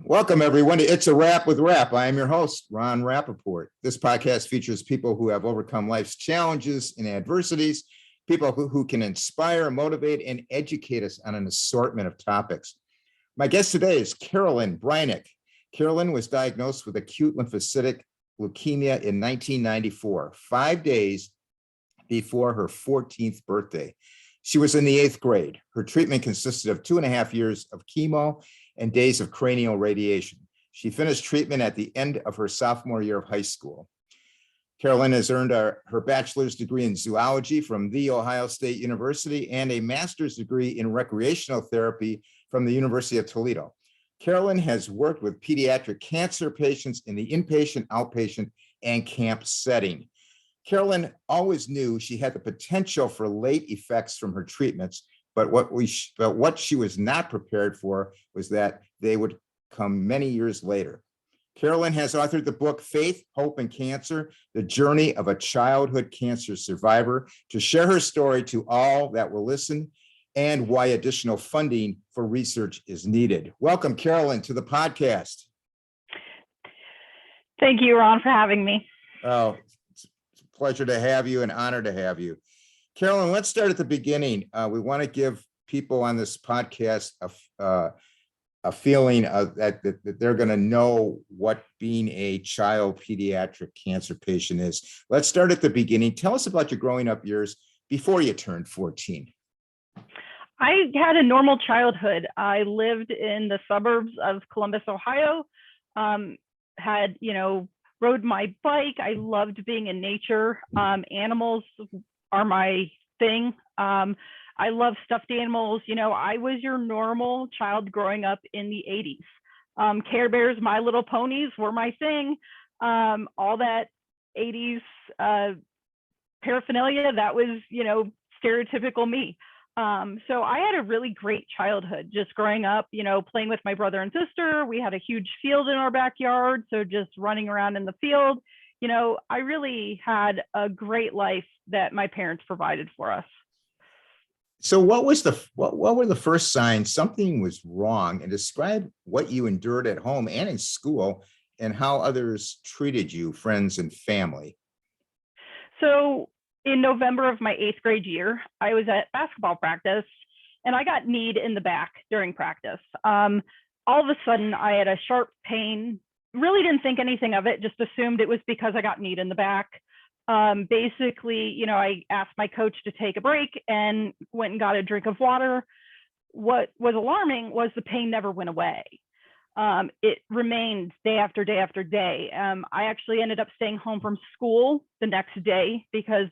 Welcome, everyone, to It's a Wrap with Rap. I am your host, Ron Rappaport. This podcast features people who have overcome life's challenges and adversities, people who can inspire, motivate, and educate us on an assortment of topics. My guest today is Carolyn Breinich. Carolyn was diagnosed with acute lymphocytic leukemia in 1994, 5 days before her 14th birthday. She was in the 8th grade. Her treatment consisted of 2.5 years of chemo and days of cranial radiation. She finished treatment at the end of her sophomore year of high school. Carolyn has earned her bachelor's degree in zoology from The Ohio State University and a master's degree in recreational therapy from the University of Toledo. Carolyn has worked with pediatric cancer patients in the inpatient, outpatient, and camp setting. Carolyn always knew she had the potential for late effects from her treatments, but what she was not prepared for was that they would come many years later. Carolyn has authored the book Faith, Hope, and Cancer, The Journey of a Childhood Cancer Survivor, to share her story to all that will listen and why additional funding for research is needed. Welcome, Carolyn, to the podcast. Thank you, Ron, for having me. Oh, it's a pleasure to have you and honor to have you. Carolyn, let's start at the beginning. We want to give people on this podcast a feeling of that they're going to know what being a child pediatric cancer patient is. Let's start at the beginning. Tell us about your growing up years before you turned 14. I had a normal childhood. I lived in the suburbs of Columbus, Ohio. Rode my bike. I loved being in nature. Animals are my thing. I love stuffed animals. I was your normal child growing up in the 80s. Care Bears, My Little Ponies were my thing. All that 80s paraphernalia, that was, stereotypical me. So I had a really great childhood just growing up, playing with my brother and sister. We had a huge field in our backyard. So just running around in the field. I really had a great life that my parents provided for us. So what were the first signs something was wrong, and describe what you endured at home and in school and how others treated you, friends and family? So in November of my 8th grade year, I was at basketball practice and I got kneed in the back during practice. All of a sudden I had a sharp pain. Really didn't think anything of it, just assumed it was because I got kneed in the back. I asked my coach to take a break and went and got a drink of water. What was alarming was the pain never went away. It remained day after day after day. I actually ended up staying home from school the next day because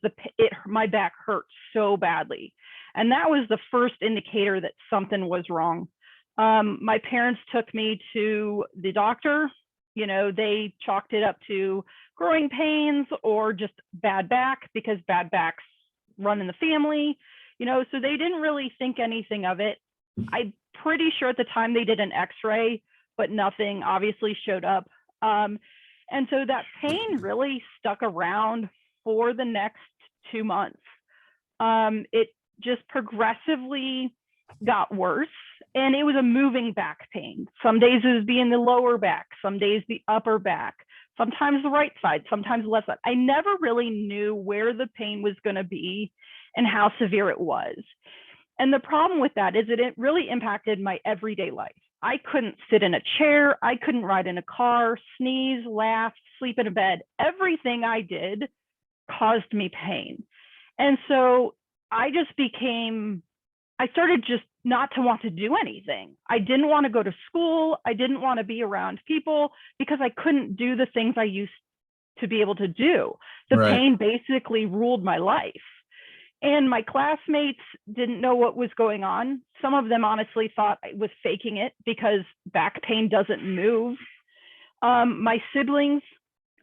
my back hurt so badly. And that was the first indicator that something was wrong. My parents took me to the doctor. They chalked it up to growing pains or just bad back because bad backs run in the family, so they didn't really think anything of it. I'm pretty sure at the time they did an x-ray, but nothing obviously showed up. And so that pain really stuck around for the next 2 months. It just progressively got worse. And it was a moving back pain. Some days it would be in the lower back, some days the upper back, sometimes the right side, sometimes the left side. I never really knew where the pain was going to be and how severe it was. And the problem with that is that it really impacted my everyday life. I couldn't sit in a chair. I couldn't ride in a car, sneeze, laugh, sleep in a bed. Everything I did caused me pain. And so I started just not to want to do anything. I didn't want to go to school. I didn't want to be around people because I couldn't do the things I used to be able to do. The pain basically ruled my life. And my classmates didn't know what was going on. Some of them honestly thought I was faking it because back pain doesn't move. My siblings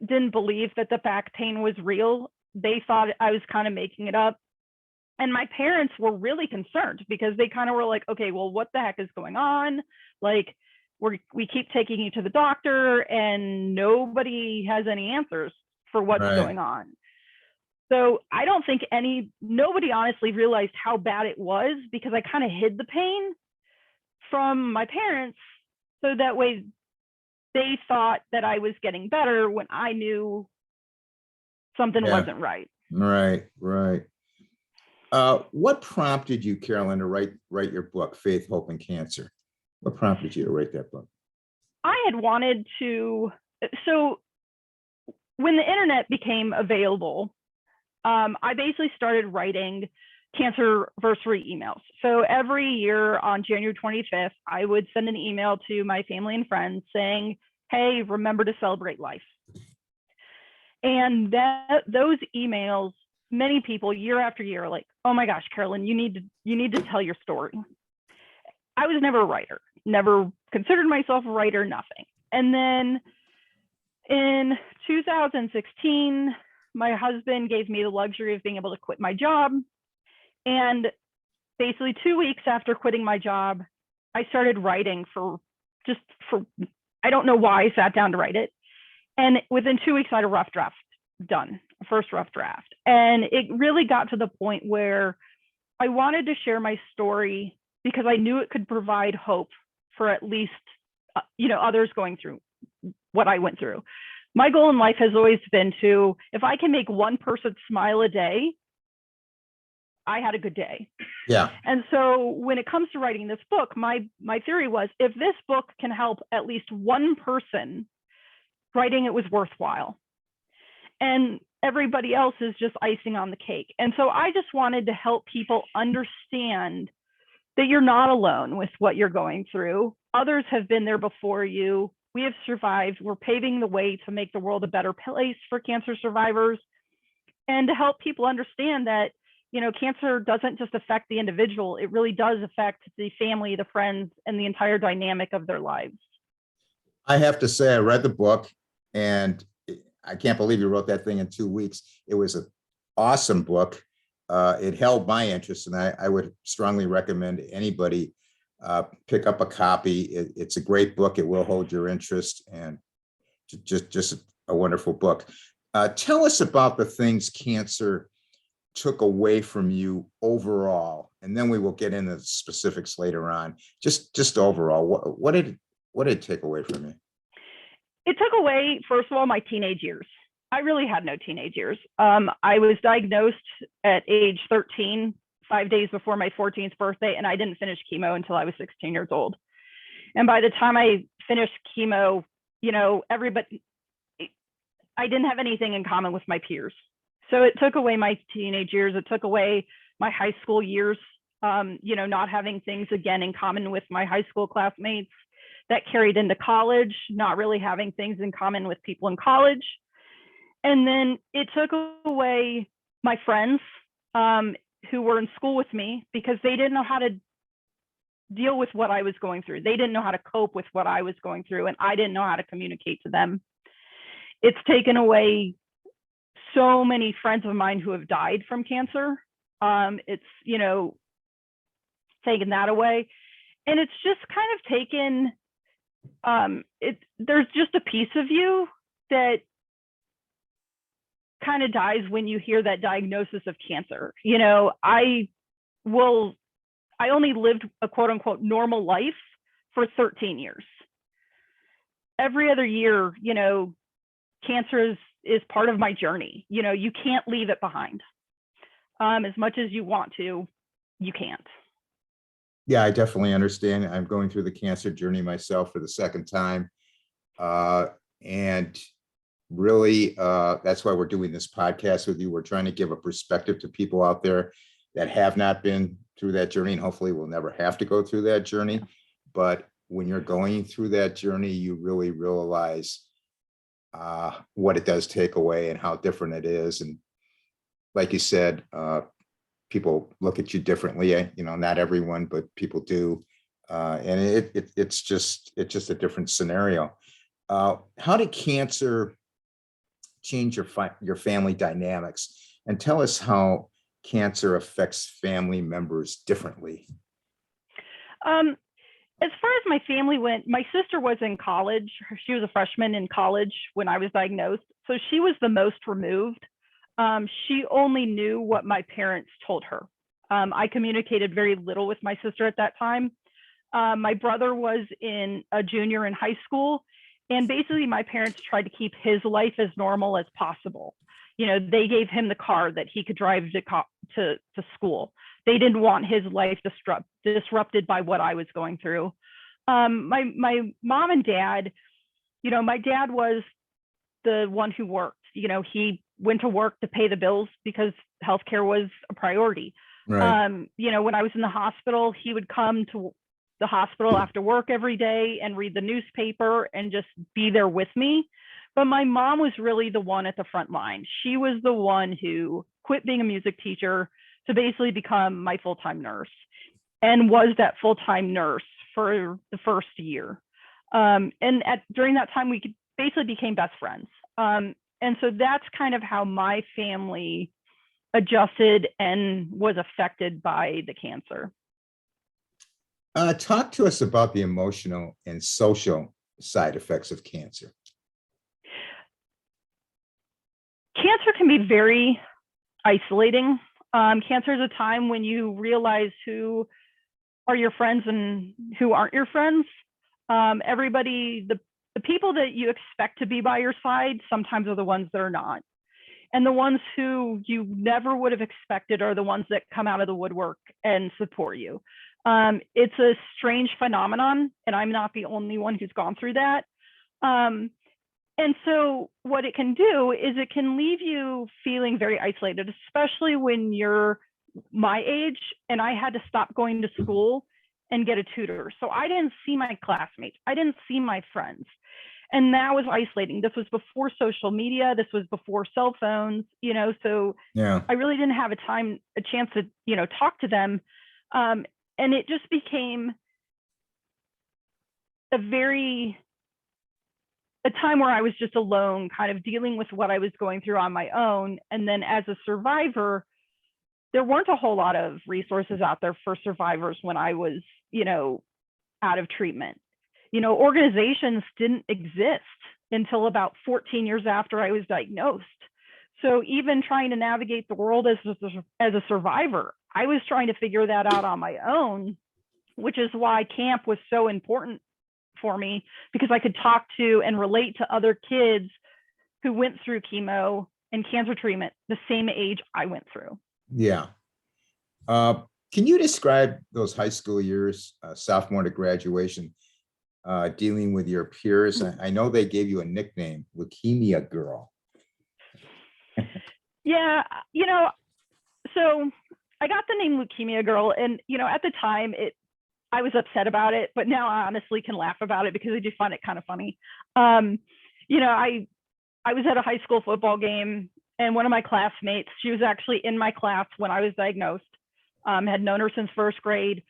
didn't believe that the back pain was real. They thought I was kind of making it up. And my parents were really concerned because they kind of were like, okay, well, what the heck is going on? Like, we keep taking you to the doctor and nobody has any answers for what's going on. So I don't think nobody honestly realized how bad it was because I kind of hid the pain from my parents. So that way they thought that I was getting better when I knew something wasn't right. Right. What prompted you, Carolyn, to write your book, Faith, Hope, and Cancer? What prompted you to write that book? I had wanted to, so when the internet became available, I basically started writing cancerversary emails. So every year on January 25th, I would send an email to my family and friends saying, hey, remember to celebrate life. And those emails, many people year after year are like, oh my gosh, Carolyn, you need to tell your story. I was never a writer, never considered myself a writer, nothing. And then in 2016, my husband gave me the luxury of being able to quit my job. And basically 2 weeks after quitting my job, I started writing for, I don't know why I sat down to write it. And within 2 weeks, I had a rough draft done, a first rough draft. And it really got to the point where I wanted to share my story because I knew it could provide hope for at least, others going through what I went through. My goal in life has always been to, if I can make one person smile a day, I had a good day. Yeah. And so when it comes to writing this book, my theory was, if this book can help at least one person, writing it was worthwhile. And everybody else is just icing on the cake. And so I just wanted to help people understand that you're not alone with what you're going through. Others have been there before you. We have survived. We're paving the way to make the world a better place for cancer survivors, and to help people understand that, cancer doesn't just affect the individual. It really does affect the family, the friends, and the entire dynamic of their lives. I have to say, I read the book, and I can't believe you wrote that thing in 2 weeks. It was an awesome book. It held my interest, and I would strongly recommend anybody pick up a copy. It's a great book. It will hold your interest, and just a wonderful book. Tell us about the things cancer took away from you overall, and then we will get into the specifics later on. Just overall, what did it take away from you? It took away, first of all, my teenage years. I really had no teenage years. I was diagnosed at age 13, 5 days before my 14th birthday, and I didn't finish chemo until I was 16 years old. And by the time I finished chemo, everybody, I didn't have anything in common with my peers. So it took away my teenage years. It took away my high school years, not having things again in common with my high school classmates. That carried into college, not really having things in common with people in college. And then it took away my friends who were in school with me, because they didn't know how to deal with what I was going through. They didn't know how to cope with what I was going through, and I didn't know how to communicate to them. It's taken away so many friends of mine who have died from cancer. It's, taken that away. And it's just kind of taken, there's just a piece of you that kind of dies when you hear that diagnosis of cancer. I only lived a quote unquote normal life for 13 years. Every other year, cancer is part of my journey. You can't leave it behind. As much as you want to, you can't. Yeah, I definitely understand. I'm going through the cancer journey myself for the second time. And really, that's why we're doing this podcast with you. We're trying to give a perspective to people out there that have not been through that journey, and hopefully will never have to go through that journey. But when you're going through that journey, you really realize what it does take away and how different it is. And like you said, people look at you differently. Not everyone, but people do. And it's just a different scenario. How did cancer change your family dynamics? And tell us how cancer affects family members differently. As far as my family went, my sister was in college. She was a freshman in college when I was diagnosed. So she was the most removed. She only knew what my parents told her. I communicated very little with my sister at that time. My brother was a junior in high school, And basically, my parents tried to keep his life as normal as possible. They gave him the car that he could drive to school. They didn't want his life disrupted by what I was going through. My mom and dad, my dad was the one who worked. He went to work to pay the bills because healthcare was a priority. Right. When I was in the hospital, he would come to the hospital after work every day and read the newspaper and just be there with me. But my mom was really the one at the front line. She was the one who quit being a music teacher to basically become my full-time nurse, and was that full-time nurse for the first year. During that time, we basically became best friends. And so that's kind of how my family adjusted and was affected by the cancer. Talk to us about the emotional and social side effects of cancer. Cancer can be very isolating. Cancer is a time when you realize who are your friends and who aren't your friends. Everybody, the people that you expect to be by your side sometimes are the ones that are not. And the ones who you never would have expected are the ones that come out of the woodwork and support you. It's a strange phenomenon, and I'm not the only one who's gone through that. And so what it can do is it can leave you feeling very isolated, especially when you're my age and I had to stop going to school and get a tutor. So I didn't see my classmates. I didn't see my friends. And that was isolating. This was before social media. This was before cell phones, so Yeah. I really didn't have a chance to, talk to them. And it just became a time where I was just alone, kind of dealing with what I was going through on my own. And then as a survivor, there weren't a whole lot of resources out there for survivors when I was, out of treatment. Organizations didn't exist until about 14 years after I was diagnosed. So even trying to navigate the world as a survivor, I was trying to figure that out on my own, which is why camp was so important for me, because I could talk to and relate to other kids who went through chemo and cancer treatment the same age I went through. Yeah. Can you describe those high school years, sophomore to graduation, dealing with your peers? I know they gave you a nickname, Leukemia Girl. Yeah, so I got the name Leukemia Girl, and at the time I was upset about it, but now I honestly can laugh about it because I do find it kind of funny. I was at a high school football game, and one of my classmates, she was actually in my class when I was diagnosed, had known her since first grade.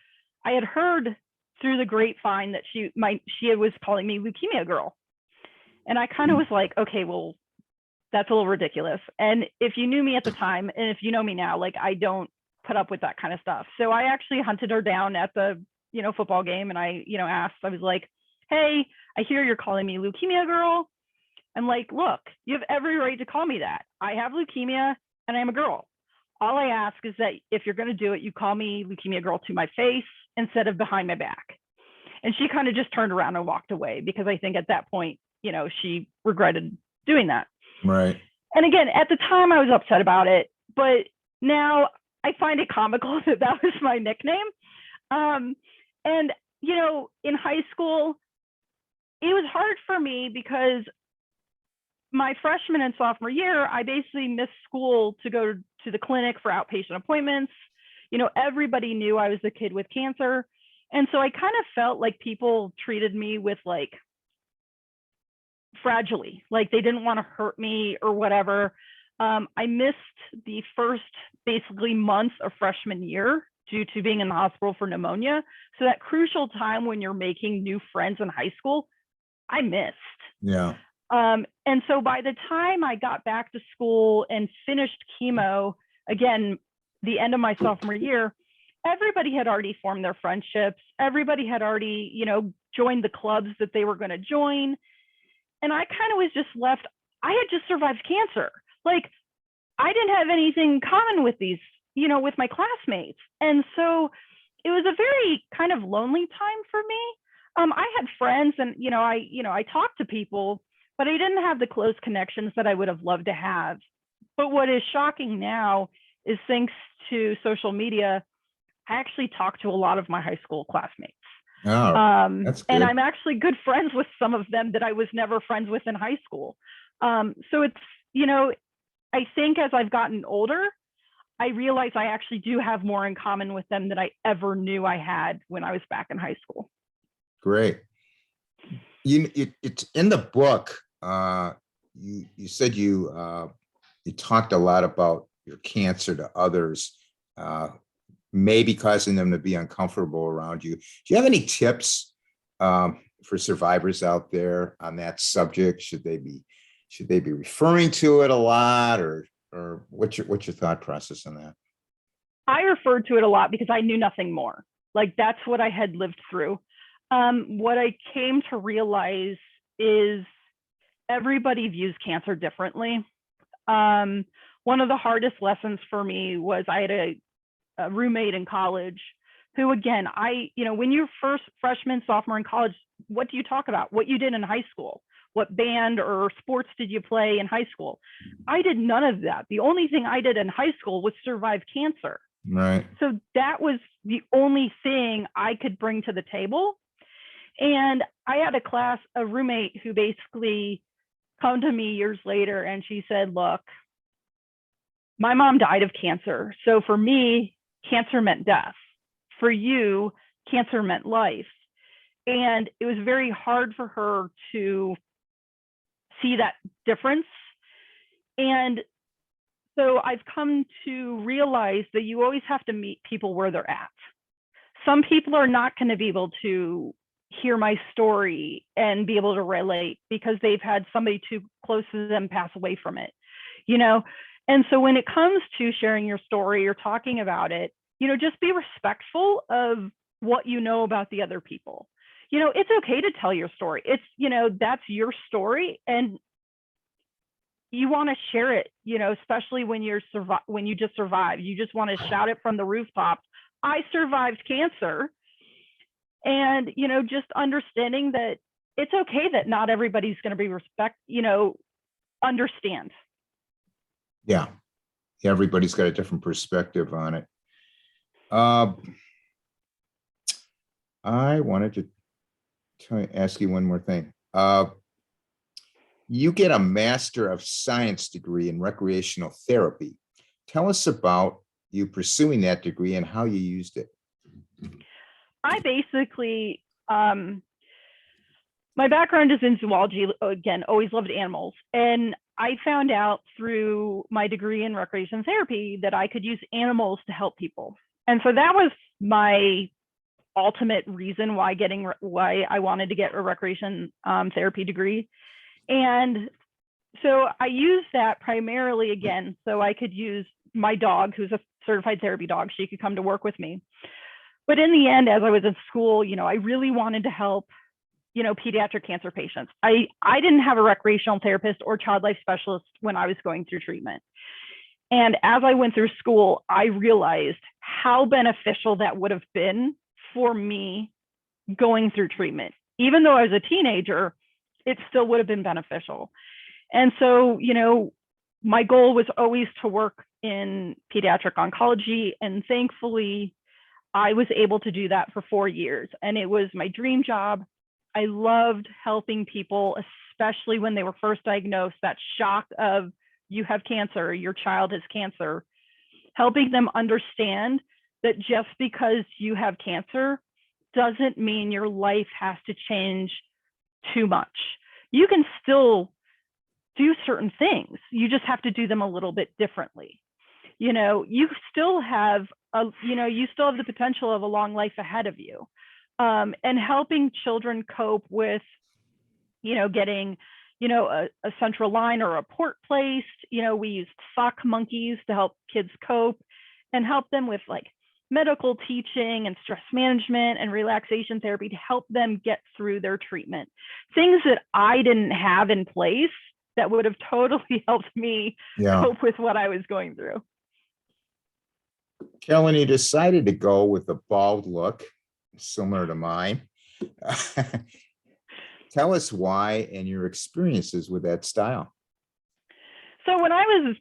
I had heard through the grapevine that she was calling me Leukemia Girl. And I kind of was like, okay, well, that's a little ridiculous. And if you knew me at the time, and if you know me now, like, I don't put up with that kind of stuff. So I actually hunted her down at the, football game. And I, asked, I was like, hey, I hear you're calling me Leukemia Girl. I'm like, look, you have every right to call me that. I have leukemia and I'm a girl. All I ask is that if you're going to do it, you call me Leukemia Girl to my face instead of behind my back. And she kind of just turned around and walked away, because I think at that point, she regretted doing that. Right. And again, at the time I was upset about it, but now I find it comical that was my nickname. And, in high school, it was hard for me because my freshman and sophomore year, I basically missed school to go to the clinic for outpatient appointments. Everybody knew I was a kid with cancer. And so I kind of felt like people treated me with like fragilely, like they didn't want to hurt me or whatever. I missed the first basically month of freshman year due to being in the hospital for pneumonia. So that crucial time when you're making new friends in high school, I missed. Yeah. And so by the time I got back to school and finished chemo, again, the end of my sophomore year, everybody had already formed their friendships. Everybody had already, joined the clubs that they were going to join. And I kind of was just left. I had just survived cancer. Like, I didn't have anything common with these, with my classmates. And so it was a very kind of lonely time for me. I had friends, and I talked to people, but I didn't have the close connections that I would have loved to have. But what is shocking now is, thanks to social media, I actually talk to a lot of my high school classmates. Oh, that's And good. I'm actually good friends with some of them that I was never friends with in high school. So it's, I think as I've gotten older, I realize I actually do have more in common with them than I ever knew I had when I was back in high school. Great. It's in the book. You said you talked a lot about your cancer to others, maybe causing them to be uncomfortable around you. Do you have any tips for survivors out there on that subject? Should they be referring to it a lot, or what's your thought process on that? I referred to it a lot because I knew nothing more. Like, that's what I had lived through. What I came to realize is everybody views cancer differently. One of the hardest lessons for me was I had a roommate in college who, again, when you're freshman, sophomore in college, what do you talk about? What you did in high school? What band or sports did you play in high school? I did none of that. The only thing I did in high school was survive cancer. Right. So that was the only thing I could bring to the table. And I had a roommate who basically come to me years later, and she said, look, my mom died of cancer. So for me, cancer meant death. For you, cancer meant life. And it was very hard for her to see that difference. And so I've come to realize that you always have to meet people where they're at. Some people are not going to be able to hear my story and be able to relate because they've had somebody too close to them pass away from it, And so when it comes to sharing your story or talking about it, just be respectful of what you know about the other people. It's okay to tell your story. It's, that's your story, and you want to share it, especially when when you just survive. You just want to shout it from the rooftops. I survived cancer. And, just understanding that it's okay that not everybody's going to be understand. Yeah. Everybody's got a different perspective on it. I wanted to ask you one more thing. You get a Master of Science degree in recreational therapy. Tell us about you pursuing that degree and how you used it. I basically, my background is in zoology. Again, always loved animals. And I found out through my degree in recreation therapy that I could use animals to help people. And so that was my ultimate reason why I wanted to get a recreation therapy degree. And so I used that primarily, again, so I could use my dog, who's a certified therapy dog. She could come to work with me. But in the end, as I was in school, I really wanted to help, pediatric cancer patients. I didn't have a recreational therapist or child life specialist when I was going through treatment. And as I went through school, I realized how beneficial that would have been for me going through treatment. Even though I was a teenager, it still would have been beneficial. And so, my goal was always to work in pediatric oncology. And thankfully, I was able to do that for 4 years. And it was my dream job. I loved helping people, especially when they were first diagnosed, that shock of, you have cancer, your child has cancer, helping them understand that just because you have cancer doesn't mean your life has to change too much. You can still do certain things. You just have to do them a little bit differently. You still have the potential of a long life ahead of you. And helping children cope with, getting, a central line or a port placed. We used sock monkeys to help kids cope and help them with medical teaching and stress management and relaxation therapy to help them get through their treatment. Things that I didn't have in place that would have totally helped me cope with what I was going through. Carolyn, you decided to go with a bald look, similar to mine. Tell us why and your experiences with that style. So when I was,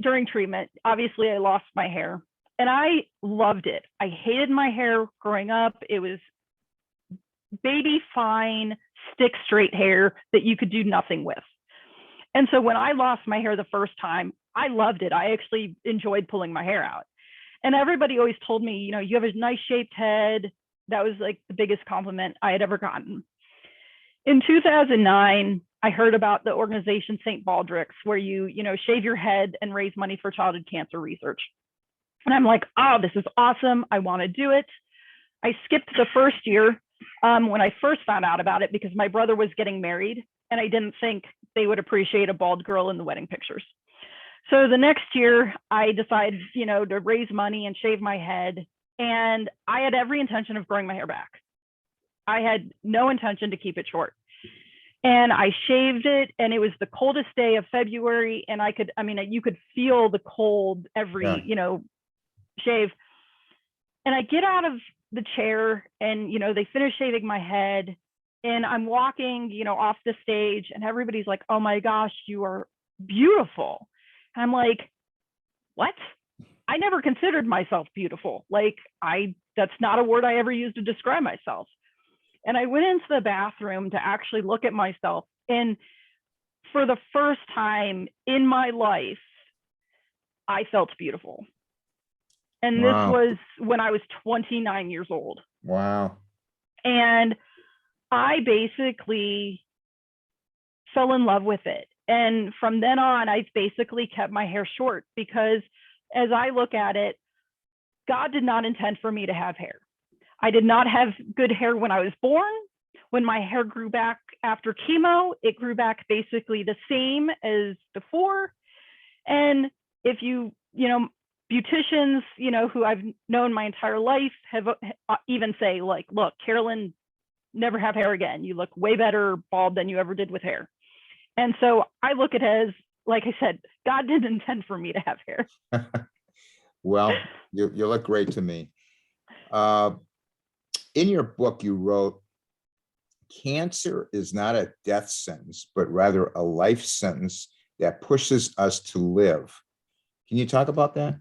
during treatment, obviously I lost my hair and I loved it. I hated my hair growing up. It was baby fine, stick straight hair that you could do nothing with. And so when I lost my hair the first time, I loved it. I actually enjoyed pulling my hair out. And everybody always told me, you have a nice shaped head. That was like the biggest compliment I had ever gotten. In 2009, I heard about the organization St. Baldrick's, where you shave your head and raise money for childhood cancer research. And I'm like, oh, this is awesome. I want to do it. I skipped the first year when I first found out about it because my brother was getting married and I didn't think they would appreciate a bald girl in the wedding pictures. So the next year I decided, to raise money and shave my head. And I had every intention of growing my hair back. I had no intention to keep it short. And I shaved it, and it was the coldest day of February. And you could feel the cold every, shave. And I get out of the chair and, they finish shaving my head and I'm walking, off the stage and everybody's like, oh my gosh, you are beautiful. And I'm like, what? I never considered myself beautiful. That's not a word I ever used to describe myself. And I went into the bathroom to actually look at myself. And for the first time in my life, I felt beautiful. And This was when I was 29 years old. Wow. And I basically fell in love with it. And from then on, I basically kept my hair short because as I look at it, God did not intend for me to have hair. I did not have good hair when I was born. When my hair grew back after chemo, it grew back basically the same as before. And if beauticians, who I've known my entire life have even say like, look, Carolyn, never have hair again. You look way better bald than you ever did with hair. And so I look at it as, like I said, God didn't intend for me to have hair. Well, you look great to me. In your book, you wrote, cancer is not a death sentence, but rather a life sentence that pushes us to live. Can you talk about that?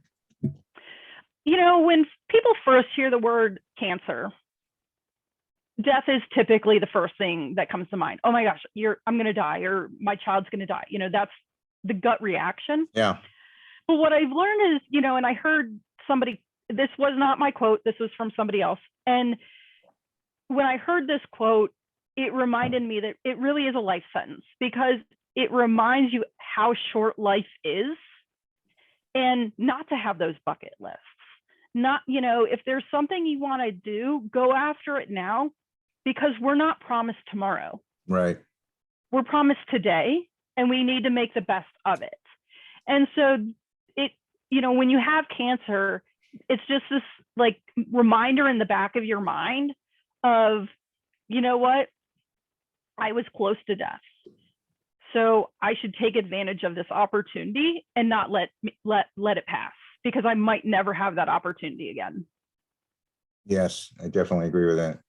When people first hear the word cancer, death is typically the first thing that comes to mind. Oh my gosh, I'm going to die, or my child's going to die. That's the gut reaction. Yeah. But what I've learned is, and I heard somebody, this was not my quote, this was from somebody else. And when I heard this quote, it reminded me that it really is a life sentence because it reminds you how short life is and not to have those bucket lists. Not, if there's something you want to do, go after it now because we're not promised tomorrow. Right. We're promised today and we need to make the best of it. And so when you have cancer, it's just this like reminder in the back of your mind of, what? I was close to death. So I should take advantage of this opportunity and not let it pass because I might never have that opportunity again. Yes, I definitely agree with that.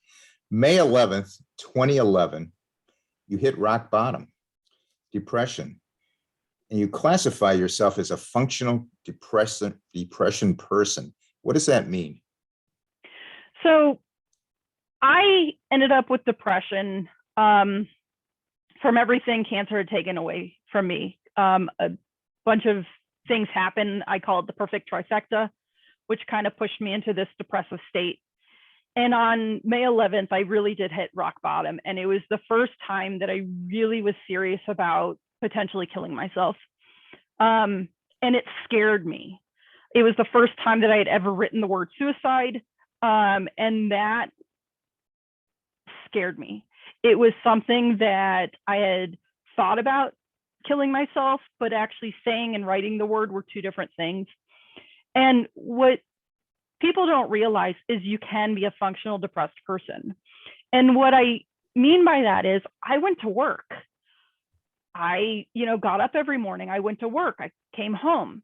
May 11th, 2011, you hit rock bottom, depression, and you classify yourself as a functional depression person. What does that mean? So I ended up with depression from everything cancer had taken away from me. A bunch of things happened. I call it the perfect trifecta, which kind of pushed me into this depressive state. And on May 11th, I really did hit rock bottom. And it was the first time that I really was serious about potentially killing myself. And it scared me. It was the first time that I had ever written the word suicide. And that scared me. It was something that I had thought about killing myself, but actually saying and writing the word were two different things. And what people don't realize is you can be a functional depressed person. And what I mean by that is I went to work. I, got up every morning. I went to work. I came home.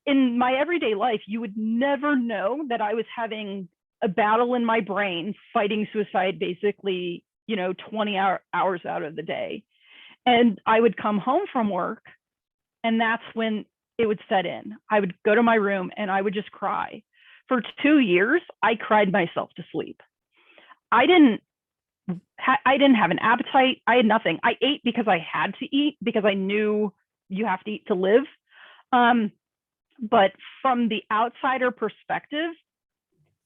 In my everyday life, you would never know that I was having a battle in my brain fighting suicide basically, 20 hours out of the day. And I would come home from work, and that's when it would set in. I would go to my room and I would just cry. For 2 years, I cried myself to sleep. I didn't have an appetite. I had nothing. I ate because I had to eat, because I knew you have to eat to live. But from the outsider perspective,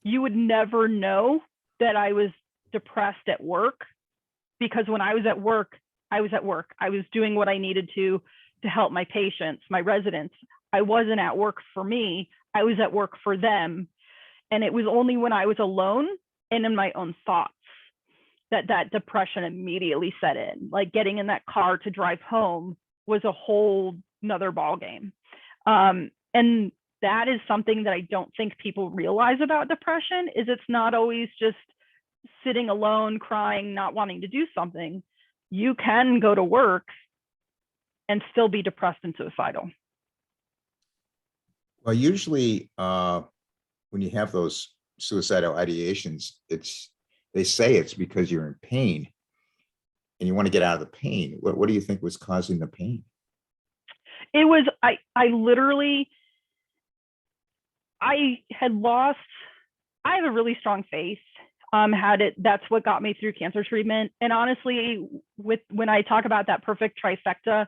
you would never know that I was depressed at work, because when I was at work, I was at work. I was doing what I needed to help my patients, my residents. I wasn't at work for me. I was at work for them. And it was only when I was alone and in my own thoughts that depression immediately set in. Like getting in that car to drive home was a whole nother ballgame. And that is something that I don't think people realize about depression, is it's not always just sitting alone, crying, not wanting to do something. You can go to work and still be depressed and suicidal. Well, usually when you have those suicidal ideations, they say it's because you're in pain and you want to get out of the pain. What do you think was causing the pain? It was, I have a really strong faith. That's what got me through cancer treatment. And honestly, when I talk about that perfect trifecta,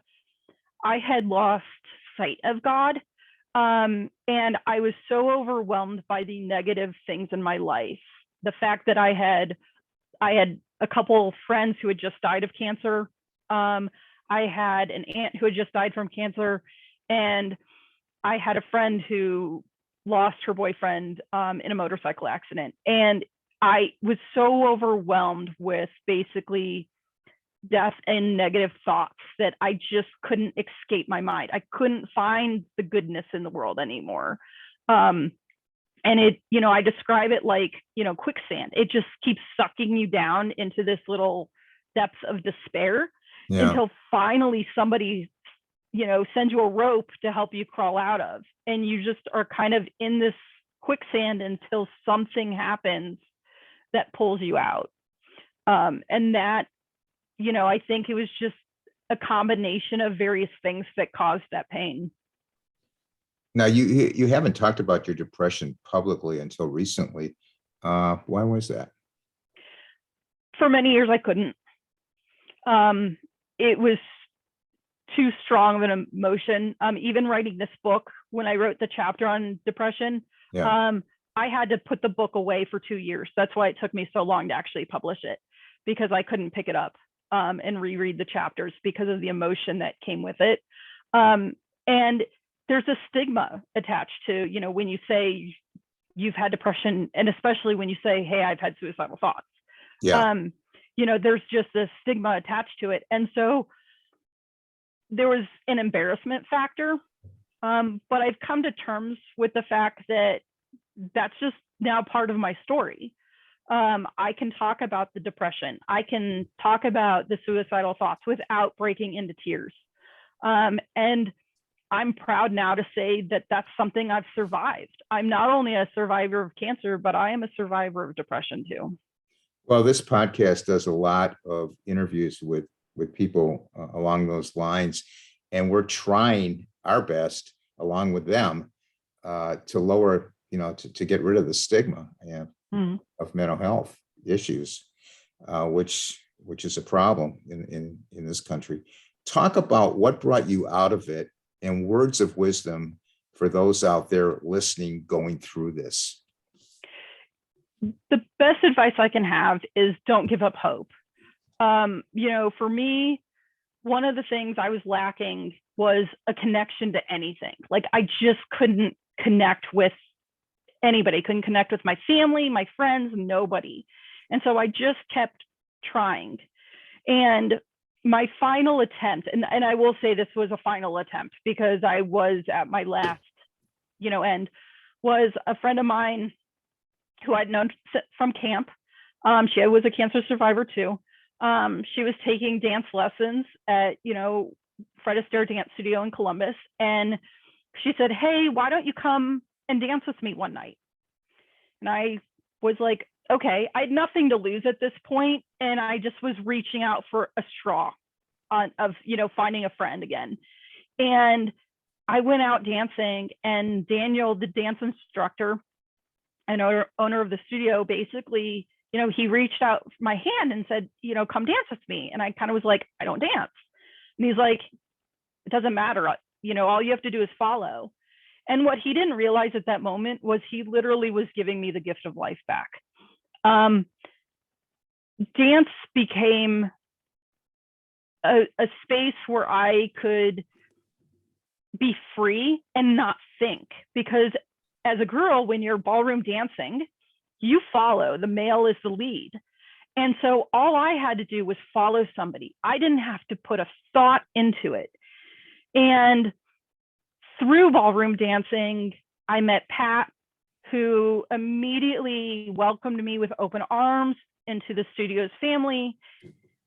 I had lost sight of God. And I was so overwhelmed by the negative things in my life. The fact that I had a couple friends who had just died of cancer. I had an aunt who had just died from cancer, and I had a friend who lost her boyfriend in a motorcycle accident. And I was so overwhelmed with basically death and negative thoughts that I just couldn't escape my mind. I couldn't find the goodness in the world anymore. And I describe it like, quicksand. It just keeps sucking you down into this little depths of despair until finally somebody, sends you a rope to help you crawl out of. And you just are kind of in this quicksand until something happens that pulls you out. And that, I think it was just a combination of various things that caused that pain. Now, you haven't talked about your depression publicly until recently. Why was that? For many years, I couldn't. It was too strong of an emotion. Even writing this book, when I wrote the chapter on depression, I had to put the book away for 2 years. That's why it took me so long to actually publish it, because I couldn't pick it up and reread the chapters because of the emotion that came with it. And there's a stigma attached to, when you say you've had depression, and especially when you say, hey, I've had suicidal thoughts. There's just a stigma attached to it. And so there was an embarrassment factor. But I've come to terms with the fact that that's just now part of my story. I can talk about the depression. I can talk about the suicidal thoughts without breaking into tears. And I'm proud now to say that that's something I've survived. I'm not only a survivor of cancer, but I am a survivor of depression too. Well, this podcast does a lot of interviews with people along those lines, and we're trying our best along with them to lower, to get rid of the stigma of mental health issues, which is a problem in this country. Talk about what brought you out of it and words of wisdom for those out there listening going through this. The best advice I can have is don't give up hope. For me, one of the things I was lacking was a connection to anything. Like I just couldn't connect with anybody, couldn't connect with my family, my friends, nobody. And so I just kept trying. And my final attempt, and I will say this was a final attempt because I was at my last, end, was a friend of mine who I'd known from camp. She was a cancer survivor too. She was taking dance lessons at, Fred Astaire Dance Studio in Columbus. And she said, hey, why don't you come and dance with me one night? And I was like, okay, I had nothing to lose at this point, and I just was reaching out for a straw of, finding a friend again. And I went out dancing, and Daniel, the dance instructor and owner of the studio, basically, he reached out my hand and said, come dance with me. And I kind of was like, I don't dance. And he's like, it doesn't matter. All you have to do is follow. And what he didn't realize at that moment was he literally was giving me the gift of life back. Dance became a space where I could be free and not think, because as a girl, when you're ballroom dancing, you follow. The male is the lead. And so all I had to do was follow somebody. I didn't have to put a thought into it. And through ballroom dancing, I met Pat, who immediately welcomed me with open arms into the studio's family,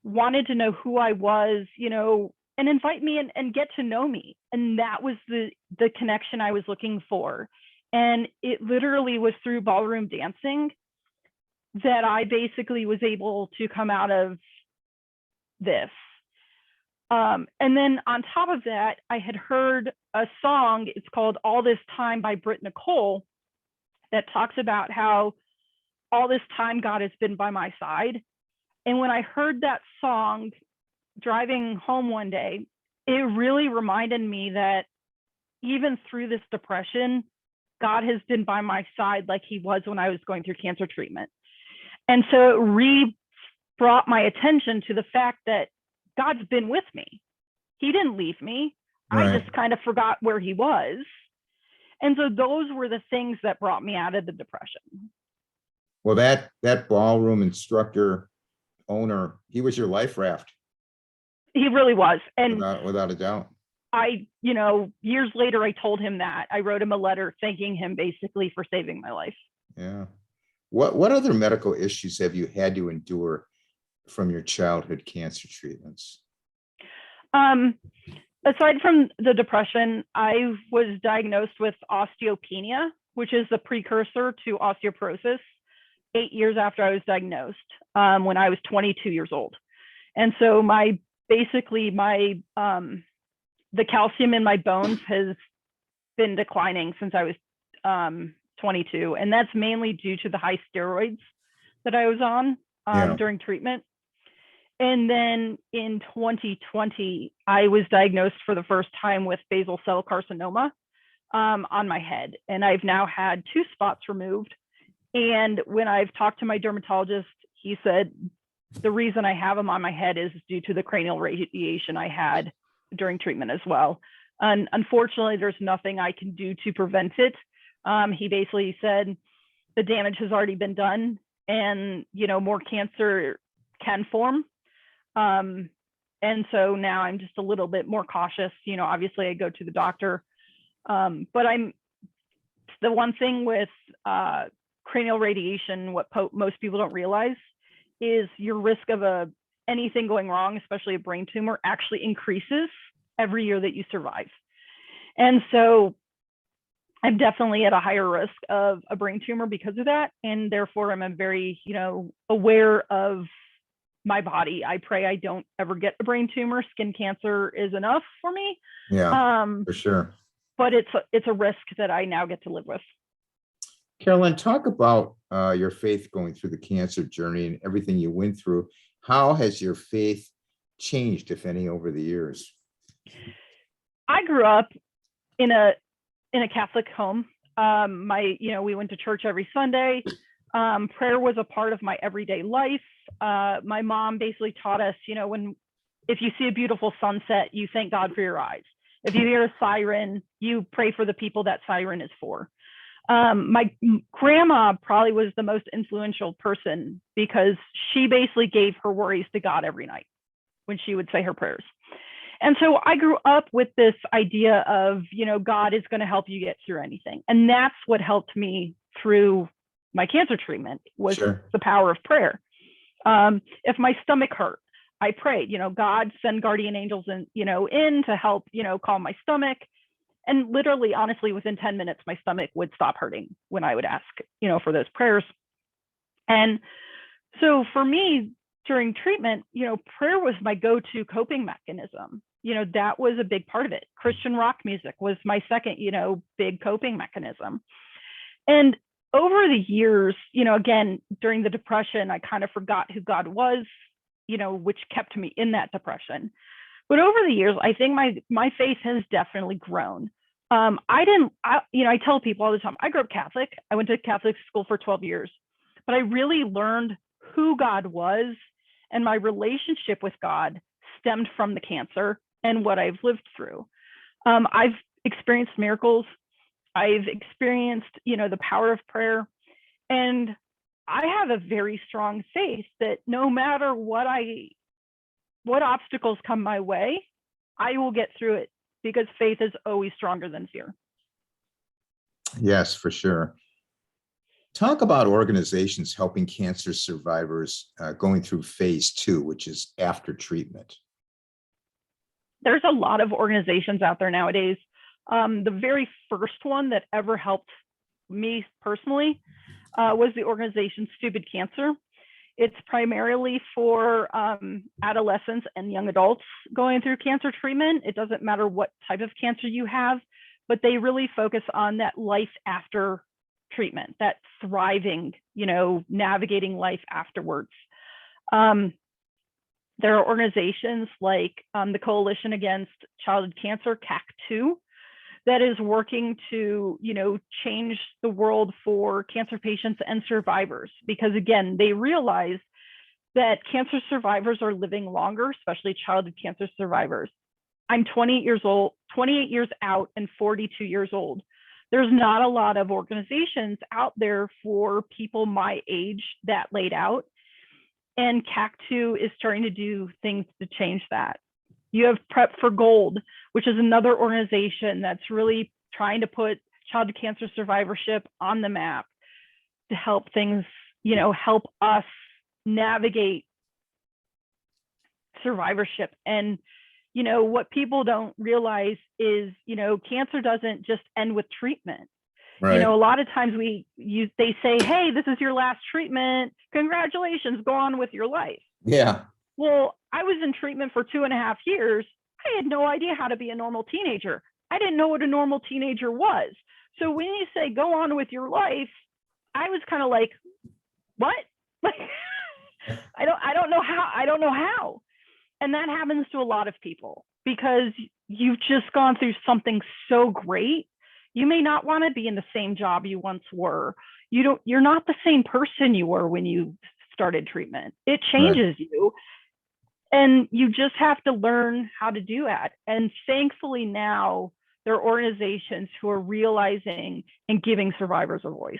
wanted to know who I was, and invite me and get to know me. And that was the connection I was looking for. And it literally was through ballroom dancing that I basically was able to come out of this. And then on top of that, I had heard a song, it's called All This Time by Britt Nicole, that talks about how all this time God has been by my side. And when I heard that song driving home one day, it really reminded me that even through this depression, God has been by my side like he was when I was going through cancer treatment. And so it brought my attention to the fact that God's been with me. He didn't leave me. Right. I just kind of forgot where he was. And so those were the things that brought me out of the depression. Well, that ballroom instructor owner, he was your life raft. He really was. And without a doubt. Years later, I told him that. I wrote him a letter thanking him basically for saving my life. Yeah. What other medical issues have you had to endure from your childhood cancer treatments? Aside from the depression, I was diagnosed with osteopenia, which is the precursor to osteoporosis, 8 years after I was diagnosed, when I was 22 years old. And so the calcium in my bones has been declining since I was 22. And that's mainly due to the high steroids that I was on during treatment. And then in 2020, I was diagnosed for the first time with basal cell carcinoma on my head. And I've now had 2 spots removed. And when I've talked to my dermatologist, he said, the reason I have them on my head is due to the cranial radiation I had during treatment as well. And unfortunately, there's nothing I can do to prevent it. He basically said the damage has already been done, and more cancer can form. And so now I'm just a little bit more cautious. Obviously I go to the doctor, but the one thing with cranial radiation, what most people don't realize is your risk of anything going wrong, especially a brain tumor, actually increases every year that you survive. And so I'm definitely at a higher risk of a brain tumor because of that. And therefore I'm very, aware of my body. I pray I don't ever get a brain tumor. Skin cancer is enough for me. Yeah, for sure. But it's a risk that I now get to live with. Carolyn, talk about your faith going through the cancer journey and everything you went through. How has your faith changed, if any, over the years? I grew up in a Catholic home. We went to church every Sunday. Prayer was a part of my everyday life. My mom basically taught us, if you see a beautiful sunset, you thank God for your eyes. If you hear a siren, you pray for the people that siren is for. My grandma probably was the most influential person because she basically gave her worries to God every night when she would say her prayers. And so I grew up with this idea of, God is going to help you get through anything. And that's what helped me through my cancer treatment was the power of prayer. If my stomach hurt, I prayed, God, send guardian angels in to help, calm my stomach. And literally, honestly, within 10 minutes, my stomach would stop hurting when I would ask, for those prayers. And so for me, during treatment, prayer was my go-to coping mechanism. That was a big part of it. Christian rock music was my second, big coping mechanism. And over the years, again, during the depression, I kind of forgot who God was, which kept me in that depression. But over the years, I think my faith has definitely grown. I tell people all the time, I grew up Catholic. I went to Catholic school for 12 years, but I really learned who God was, and my relationship with God stemmed from the cancer and what I've lived through. I've experienced miracles. I've experienced, the power of prayer. And I have a very strong faith that no matter what obstacles come my way, I will get through it, because faith is always stronger than fear. Yes, for sure. Talk about organizations helping cancer survivors going through phase 2, which is after treatment. There's a lot of organizations out there nowadays. The very first one that ever helped me personally was the organization Stupid Cancer. It's primarily for adolescents and young adults going through cancer treatment. It doesn't matter what type of cancer you have, but they really focus on that life after treatment, that thriving, navigating life afterwards. There are organizations like the Coalition Against Childhood Cancer, CAC2, that is working to, change the world for cancer patients and survivors, because again, they realize that cancer survivors are living longer, especially childhood cancer survivors. I'm 28 years out and 42 years old. There's not a lot of organizations out there for people my age that laid out. And CAC2 is starting to do things to change that. You have Prep for Gold, which is another organization that's really trying to put childhood cancer survivorship on the map to help things, help us navigate survivorship. And, what people don't realize is, cancer doesn't just end with treatment. Right. A lot of times they say, hey, this is your last treatment. Congratulations, go on with your life. Yeah. Well, I was in treatment for 2.5 years. I had no idea how to be a normal teenager. I didn't know what a normal teenager was. So when you say go on with your life, I was kind of like, what? Like, I don't know how. And that happens to a lot of people, because you've just gone through something so great. You may not want to be in the same job you once were. You're not the same person you were when you started treatment. It changes you. And you just have to learn how to do that. And thankfully now there are organizations who are realizing and giving survivors a voice.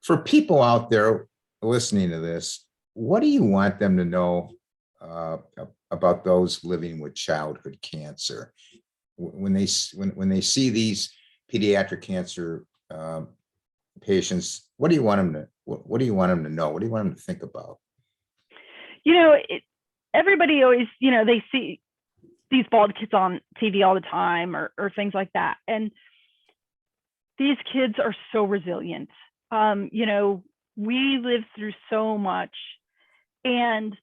For people out there listening to this, what do you want them to know about those living with childhood cancer? When they see these pediatric cancer patients, what do you want them to know? What do you want them to think about? Everybody always, they see these bald kids on TV all the time or things like that. And these kids are so resilient. We live through so much. And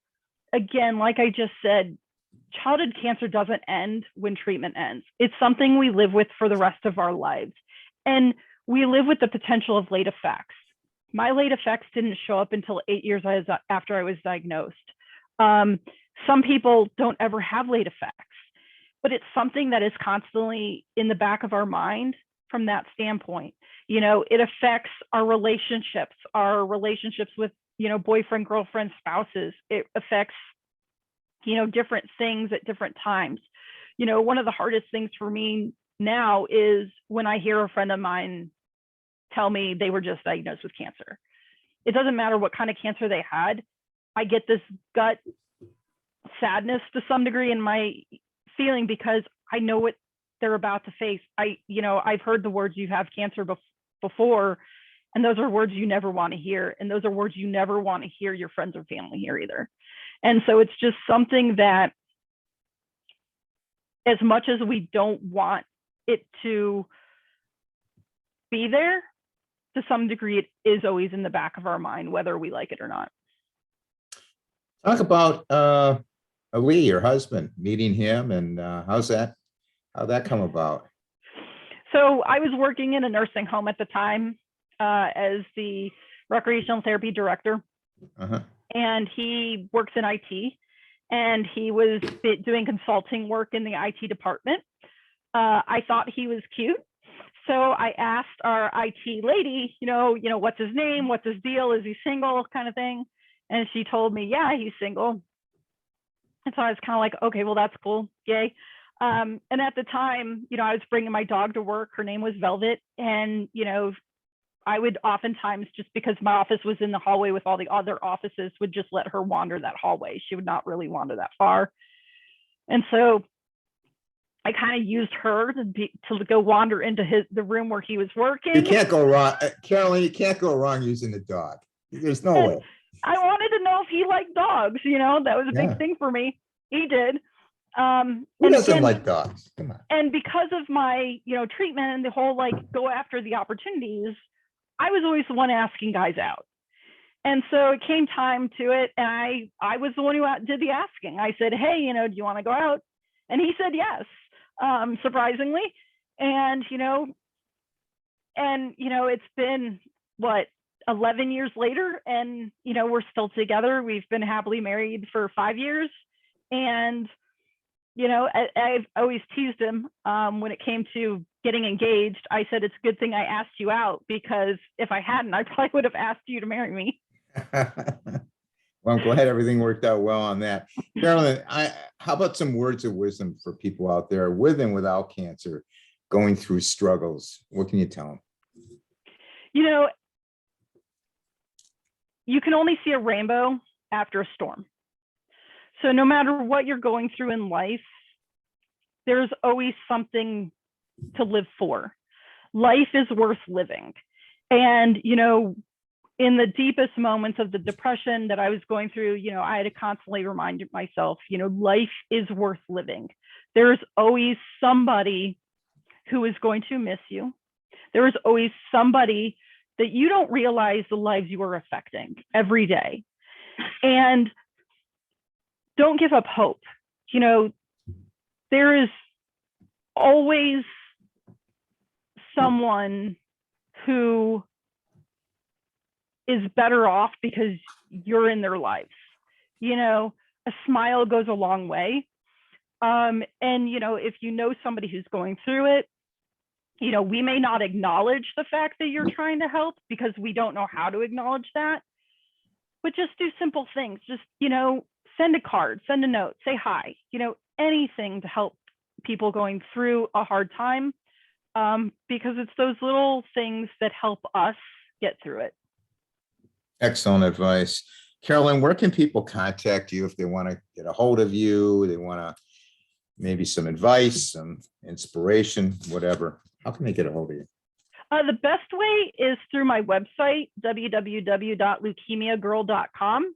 again, like I just said, childhood cancer doesn't end when treatment ends. It's something we live with for the rest of our lives. And we live with the potential of late effects. My late effects didn't show up until 8 years after I was diagnosed. Some people don't ever have late effects, but it's something that is constantly in the back of our mind from that standpoint. It affects our relationships with, boyfriend, girlfriend, spouses. It affects, different things at different times. One of the hardest things for me now is when I hear a friend of mine tell me they were just diagnosed with cancer. It doesn't matter what kind of cancer they had. I get this gut sadness to some degree in my feeling, because I know what they're about to face. I've heard the words, you have cancer before, and those are words you never want to hear. And those are words you never want to hear your friends or family hear either. And so it's just something that, as much as we don't want it to be there, to some degree, it is always in the back of our mind, whether we like it or not. Talk about Lee, your husband, meeting him, and how'd that come about? So I was working in a nursing home at the time as the recreational therapy director. Uh-huh. And he works in IT, and he was doing consulting work in the IT department. I thought he was cute. So I asked our IT lady, what's his name? What's his deal? Is he single, kind of thing? And she told me, yeah, he's single. And so I was kind of like, okay, well, that's cool. Yay. And at the time, I was bringing my dog to work. Her name was Velvet. And, I would oftentimes, just because my office was in the hallway with all the other offices, would just let her wander that hallway. She would not really wander that far. And so I kind of used her to go wander into the room where he was working. You can't go wrong. Carolyn, you can't go wrong using the dog. There's no way. I wanted to know if he liked dogs. That was a big thing for me. He did. Who doesn't like dogs? Come on. And because of my, treatment and the whole go after the opportunities, I was always the one asking guys out. And so it came time to it, and I was the one who did the asking. I said, hey, do you want to go out? And he said yes, surprisingly. And it's been 11 years later, and we're still together. We've been happily married for 5 years. And I've always teased him when it came to getting engaged. I said, it's a good thing I asked you out, because if I hadn't, I probably would have asked you to marry me. Well, I'm glad everything worked out well on that. Carolyn, how about some words of wisdom for people out there with and without cancer going through struggles? What can you tell them? You can only see a rainbow after a storm. So no matter what you're going through in life, there's always something to live for. Life is worth living. And, in the deepest moments of the depression that I was going through, I had to constantly remind myself, life is worth living. There's always somebody who is going to miss you. There is always somebody that you don't realize the lives you are affecting every day. And don't give up hope. There is always someone who is better off because you're in their lives. A smile goes a long way. And, if somebody who's going through it, we may not acknowledge the fact that you're trying to help because we don't know how to acknowledge that, but just do simple things. Just, send a card, send a note, say hi, anything to help people going through a hard time, because it's those little things that help us get through it. Excellent advice. Carolyn, where can people contact you if they want to get a hold of you? They want to maybe some advice, some inspiration, whatever. How can they get a hold of you? The best way is through my website, www.leukemiagirl.com.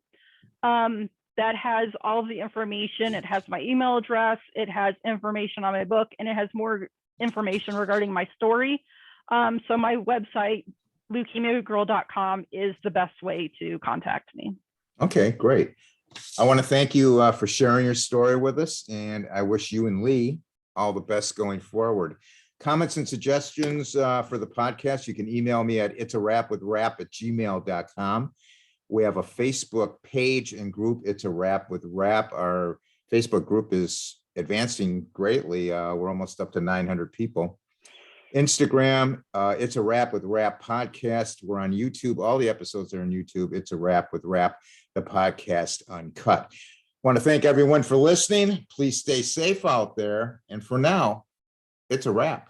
That has all of the information. It has my email address. It has information on my book, and it has more information regarding my story. So my website, leukemiagirl.com, is the best way to contact me. Okay, great. I want to thank you for sharing your story with us, and I wish you and Lee all the best going forward. Comments and suggestions for the podcast, you can email me at itsawrapwithrap@gmail.com. We have a Facebook page and group, It's a Wrap with Rap. Our Facebook group is advancing greatly. We're almost up to 900 people. Instagram, It's a Wrap with Rap podcast. We're on YouTube. All the episodes are on YouTube. It's a Wrap with Rap, the podcast uncut. I want to thank everyone for listening. Please stay safe out there. And for now, it's a wrap.